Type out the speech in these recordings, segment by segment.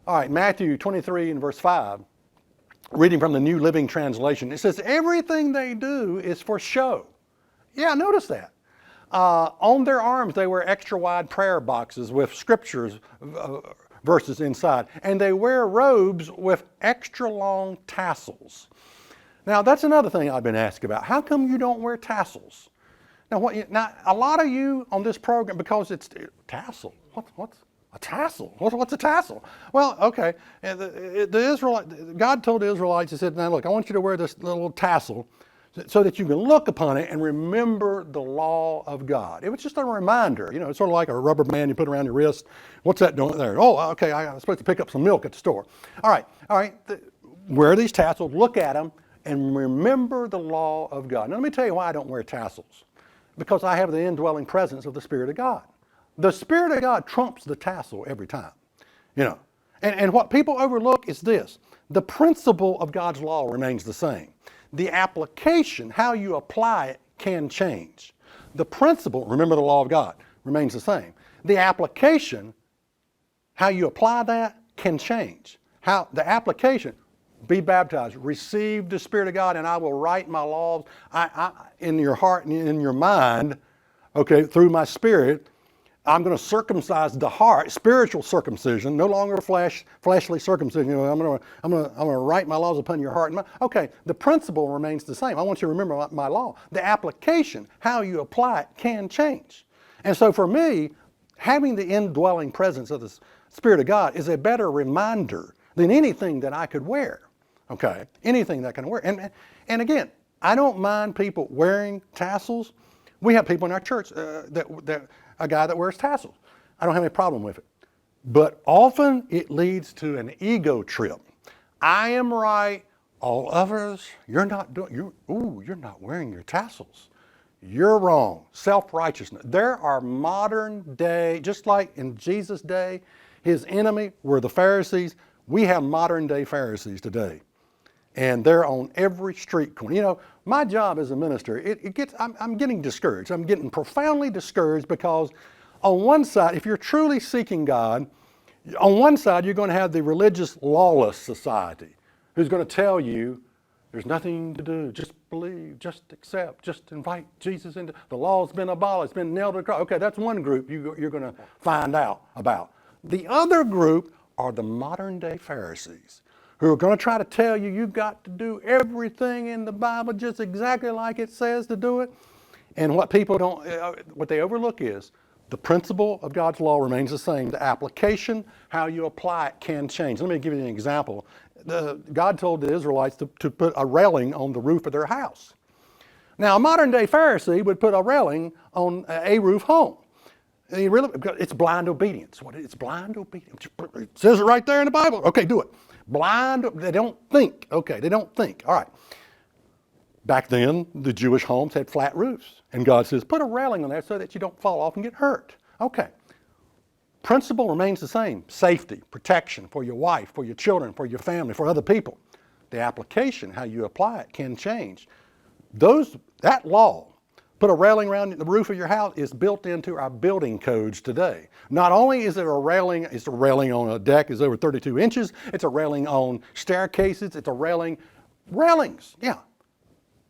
All right, Matthew 23 and verse 5, reading from the New Living Translation, it says, everything they do is for show. Yeah, notice that. On their arms, they wear extra wide prayer boxes with scriptures, verses inside. And they wear robes with extra long tassels. Now, that's another thing I've been asked about. How come you don't wear tassels? Now, a lot of you on this program, because it's tassel. What's a tassel? What's a tassel? Well, okay. God told the Israelites, He said, now look, I want you to wear this little tassel so that you can look upon it and remember the law of God. It was just a reminder. You know, it's sort of like a rubber band you put around your wrist. What's that doing there? Oh, okay, I'm supposed to pick up some milk at the store. All right. Wear these tassels, look at them, and remember the law of God. Now, let me tell you why I don't wear tassels. Because I have the indwelling presence of the Spirit of God. The Spirit of God trumps the tassel every time. You know, and what people overlook is this. The principle of God's law remains the same. The application, how you apply it, can change. The principle, remember the law of God, remains the same. The application, how you apply that, can change. How the application, be baptized, receive the Spirit of God, and I will write my laws in your heart and in your mind, okay, through my Spirit. I'm going to circumcise the heart, spiritual circumcision, no longer fleshly circumcision. You know, I'm going to write my laws upon your heart. Okay, the principle remains the same. I want you to remember my law. The application, how you apply it, can change. And so for me, having the indwelling presence of the Spirit of God is a better reminder than anything that I could wear. Okay, anything that I can wear. And again, I don't mind people wearing tassels. We have people in our church, a guy that wears tassels. I don't have any problem with it. But often it leads to an ego trip. I am right, all others, you're not wearing your tassels. You're wrong. Self-righteousness. There are modern day, just like in Jesus' day, his enemy were the Pharisees. We have modern day Pharisees today. And they're on every street corner. You know, my job as a minister, I'm getting discouraged. I'm getting profoundly discouraged because on one side, if you're truly seeking God, on one side you're going to have the religious lawless society who's going to tell you there's nothing to do, just believe, just accept, just invite Jesus into, the law's been abolished, it's been nailed to the cross. Okay, that's one group you're going to find out about. The other group are the modern day Pharisees, who are going to try to tell you you've got to do everything in the Bible just exactly like it says to do it. And what people what they overlook is the principle of God's law remains the same. The application, how you apply it, can change. Let me give you an example. God told the Israelites to put a railing on the roof of their house. Now, a modern day Pharisee would put a railing on a roof home. It's blind obedience. It's blind obedience. It says it right there in the Bible. Okay, do it. Blind, they don't think. Okay, they don't think. All right. Back then, the Jewish homes had flat roofs. And God says, put a railing on there so that you don't fall off and get hurt. Okay. Principle remains the same. Safety, protection for your wife, for your children, for your family, for other people. The application, how you apply it, can change. That law, put a railing around the roof of your house, is built into our building codes today. Not only is it a railing, it's a railing on a deck is over 32 inches, it's a railing on staircases, it's a railings, yeah.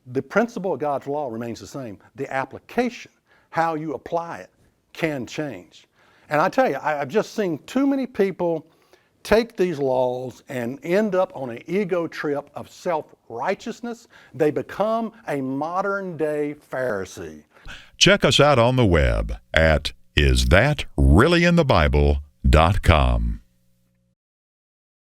The principle of God's law remains the same. The application, how you apply it, can change. And I tell you, I've just seen too many people take these laws and end up on an ego trip of self-righteousness. They become a modern-day Pharisee. Check us out on the web at isthatreallyinthebible.com.